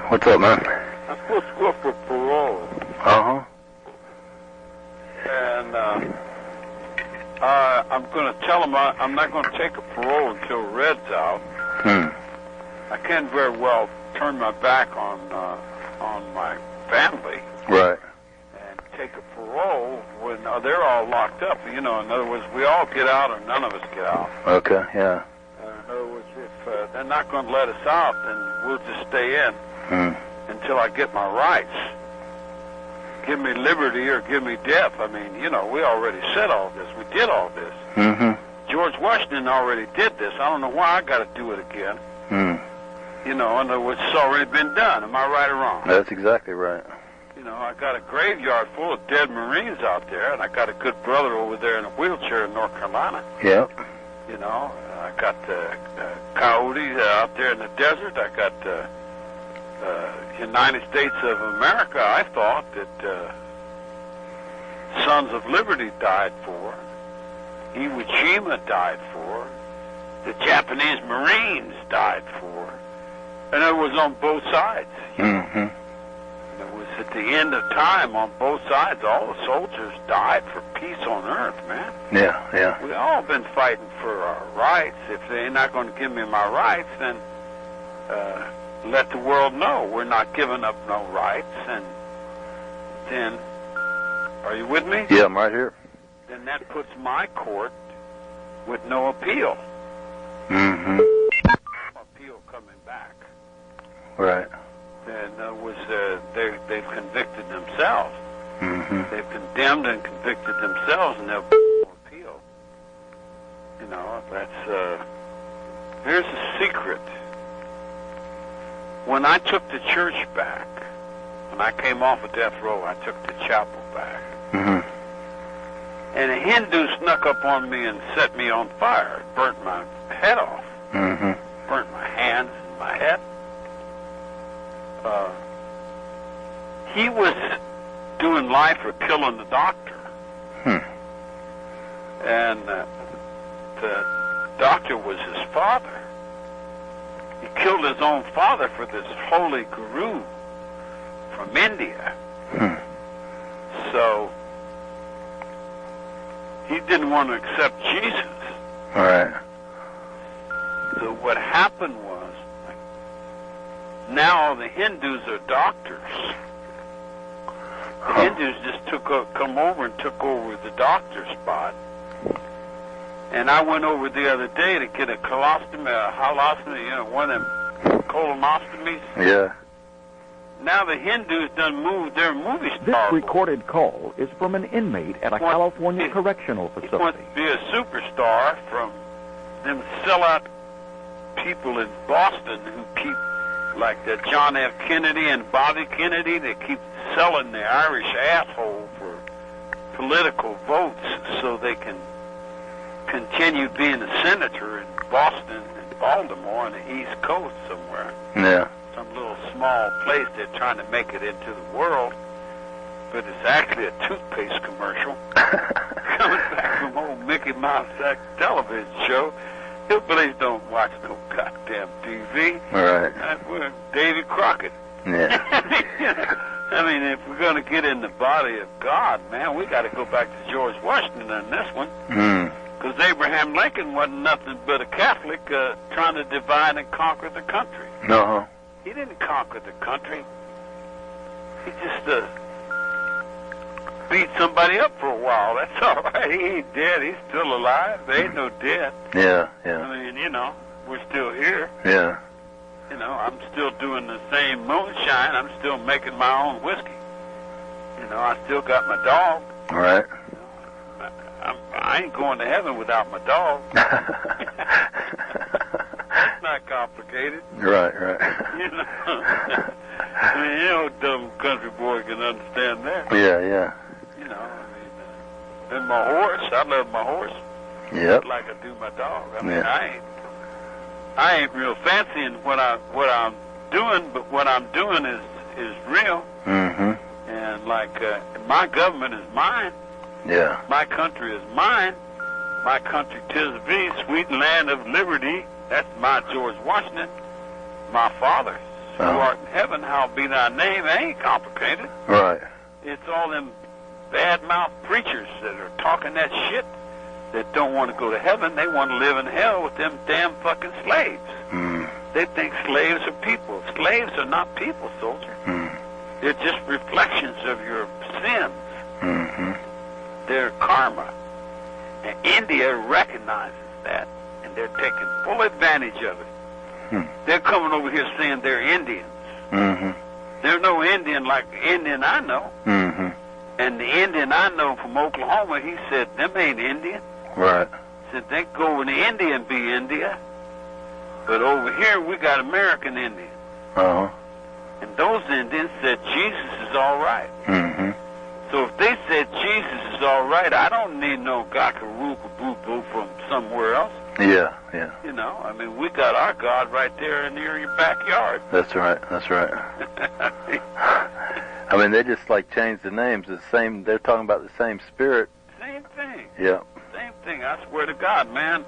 What's up, man? I'm supposed to go for parole. Uh-huh. And I'm going to tell them I'm not going to take a parole until Red's out. I can't very well turn my back on my family. Right. And take a parole when they're all locked up. You know, in other words, we all get out or none of us get out. Okay, yeah. In other words, if they're not going to let us out, then we'll just stay in until I get my rights. Give me liberty or give me death. I mean, you know, we already said all this. We did all this. George Washington already did this. I don't know why I got to do it again. You know, in other words, it's already been done. Am I right or wrong? That's exactly right. You know, I got a graveyard full of dead Marines out there, and I got a good brother over there in a wheelchair in North Carolina. Yep. You know, I got coyotes out there in the desert. I got United States of America, I thought, that Sons of Liberty died for. Iwo Jima died for. The Japanese Marines died for. And it was on both sides. You know? It was at the end of time on both sides. All the soldiers died for peace on earth, man. Yeah, yeah. We all been fighting for our rights. If they're not going to give me my rights, then let the world know we're not giving up no rights. And then, are you with me? Yeah, I'm right here. Then that puts my court with no appeal. Appeal coming back. Right. And they've convicted themselves. They've condemned and convicted themselves, and they'll appeal. You know, that's here's a secret. When I took the church back, when I came off of death row, I took the chapel back. And a Hindu snuck up on me and set me on fire, burnt my head off, burnt my hands and my head. He was doing life or killing the doctor. And the doctor was his father. He killed his own father for this holy guru from India. So he didn't want to accept Jesus. All right. So what happened was, now the Hindus are doctors. The Hindus just come over and took over the doctor spot. And I went over the other day to get a holostomy, you know, one of them colonostomies. Yeah. Now the Hindus done moved their movie This star. recorded call is from an inmate at a California correctional He wants facility. to be a superstar from them sellout people in Boston who keep, like the John F. Kennedy and Bobby Kennedy, they keep selling the Irish asshole for political votes so they can continue being a senator in Boston and Baltimore on the East Coast somewhere. Yeah. Some little small place they're trying to make it into the world, but it's actually a toothpaste commercial. Coming back from old Mickey Mouse television show. Hillbillies don't watch no goddamn TV. All right. We're Davy Crockett. Yeah. I mean, if we're going to get in the body of God, man, we got to go back to George Washington on this one. Because Abraham Lincoln wasn't nothing but a Catholic trying to divide and conquer the country. No. He didn't conquer the country. He just beat somebody up for a while. That's all right. He ain't dead. He's still alive. There ain't no dead. Yeah, yeah. I mean, you know, we're still here. Yeah. You know, I'm still doing the same moonshine. I'm still making my own whiskey. You know, I still got my dog. All right. I ain't going to heaven without my dog. It's not complicated. Right. You know, I mean, no dumb country boy can understand that. Yeah. You know, I mean, and my horse, I love my horse. Yep. Like I do my dog. I mean, Yeah. I ain't real fancy in what I'm doing, but what I'm doing is real. And like my government is mine. Yeah. My country is mine. My country 'tis of thee, sweet land of liberty. That's my George Washington. My father, who art in heaven, hallowed be thy name. It ain't complicated. Right. It's all them bad-mouth preachers that are talking that shit that don't want to go to heaven. They want to live in hell with them damn fucking slaves. Mm. They think slaves are people. Slaves are not people, soldier. Mm. They're just reflections of your sins. Mm-hmm. They're karma. And India recognizes that, and they're taking full advantage of it. Hmm. They're coming over here saying they're Indians. Mm-hmm. There's no Indian like the Indian I know. Mm-hmm. And the Indian I know from Oklahoma, he said, them ain't Indian. Right. He said, they go in the India and be India. But over here, we got American Indians. Uh-huh. And those Indians said Jesus is all right. Mm-hmm. So if they said Jesus is all right, I don't need no gakaruka-boo-boo from somewhere else. Yeah, yeah. You know, I mean, we got our God right there near your backyard. That's right, that's right. I mean, they just, like, changed the names. The same, they're talking about the same spirit. Same thing. Yeah. Same thing. I swear to God, man.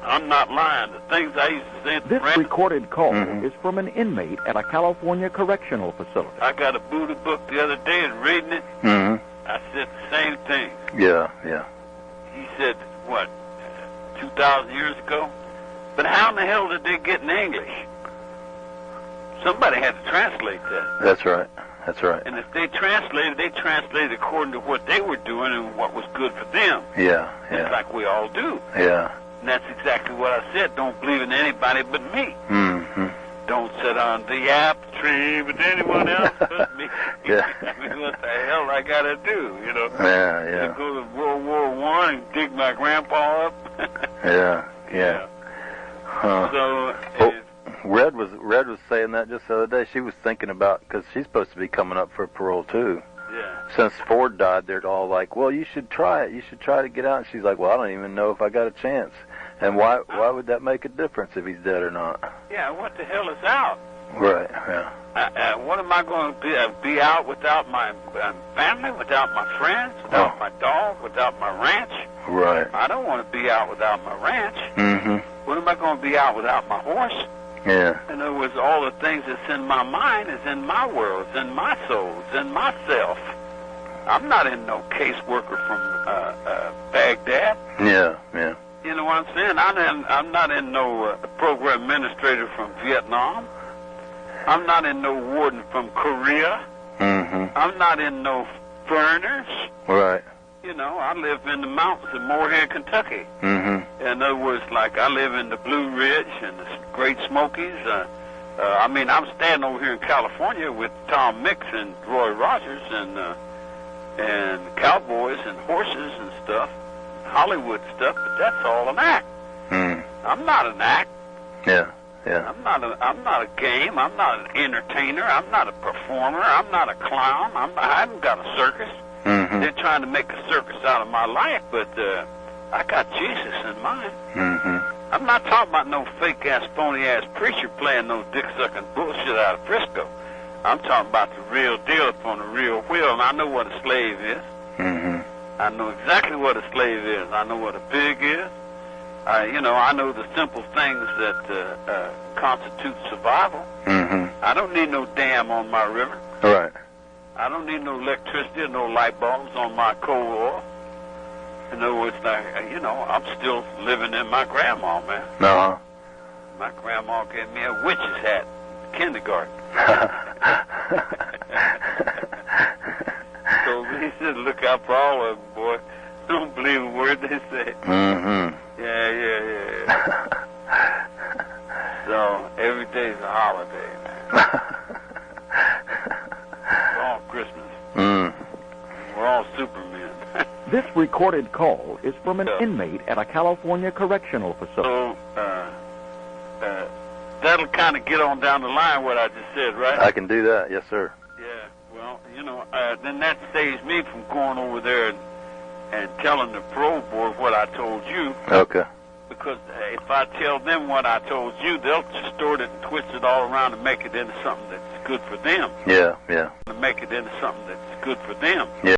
I'm not lying. The things I used to say at the This recorded call Mhm. is from an inmate at a California correctional facility. I got a Buddha book the other day and reading it. Mm-hmm. I said the same thing. Yeah, yeah. He said, what, 2,000 years ago? But how in the hell did they get in English? Somebody had to translate that. That's right. That's right. And if they translated according to what they were doing and what was good for them. Yeah, It's yeah. like we all do. Yeah. And that's exactly what I said. Don't believe in anybody but me. Mm-hmm. Don't sit on the apple tree with anyone else but me. Yeah. I mean, what the hell I gotta do, you know? Yeah, To yeah. go to World War I and dig my grandpa up? Yeah, yeah. Huh. So, Oh, Red was saying that just the other day. She was thinking about, because she's supposed to be coming up for parole too. yeah. Since Ford died, they're all like, well, you should try it. You should try to get out. And she's like, well, I don't even know if I got a chance. And why would that make a difference if he's dead or not? Yeah, what the hell is out? Right, yeah. What am I going to be out without my family, without my friends, without my dog, without my ranch? Right. I don't want to be out without my ranch. Mm-hmm. What am I going to be out without my horse? Yeah. In other words, all the things that's in my mind is in my world, it's in my soul, it's in myself. I'm not in no caseworker from Baghdad. Yeah, yeah. You know what I'm saying? I'm not in no program administrator from Vietnam. I'm not in no warden from Korea. Mm-hmm. I'm not in no foreigners. Right. You know, I live in the mountains of Moorhead, Kentucky. Mm-hmm. In other words, like I live in the Blue Ridge and the Great Smokies. I mean, I'm standing over here in California with Tom Mix and Roy Rogers and cowboys and horses and stuff, Hollywood stuff. But that's all an act. Mm. I'm not an act. Yeah, yeah. I'm not a game. I'm not an entertainer. I'm not a performer. I'm not a clown. I haven't got a circus. Mm-hmm. They're trying to make a circus out of my life, but I got Jesus in mind. Mm-hmm. I'm not talking about no fake-ass, phony-ass preacher playing no dick-sucking bullshit out of Frisco. I'm talking about the real deal upon the real wheel, and I know what a slave is. Mm-hmm. I know exactly what a slave is. I know what a pig is. I know the simple things that constitute survival. Mm-hmm. I don't need no dam on my river. Right. I don't need no electricity or no light bulbs on my coal oil. In other words, I'm still living in my grandma, man. Uh-huh. My grandma gave me a witch's hat in kindergarten. So he said, look out for all of them, boy. Don't believe a word they say. Mm-hmm. Yeah. So every day's a holiday, man. It's all Christmas. Mm. We're all Supermen. This recorded call is from an inmate at a California correctional facility. So, that'll kind of get on down the line what I just said, right? I can do that, yes, sir. Yeah, well, then that saves me from going over there and telling the parole board what I told you. Okay. Because if I tell them what I told you, they'll distort it and twist it all around and make it into something that's good for them. Yeah, yeah. To make it into something that's good for them. Yeah.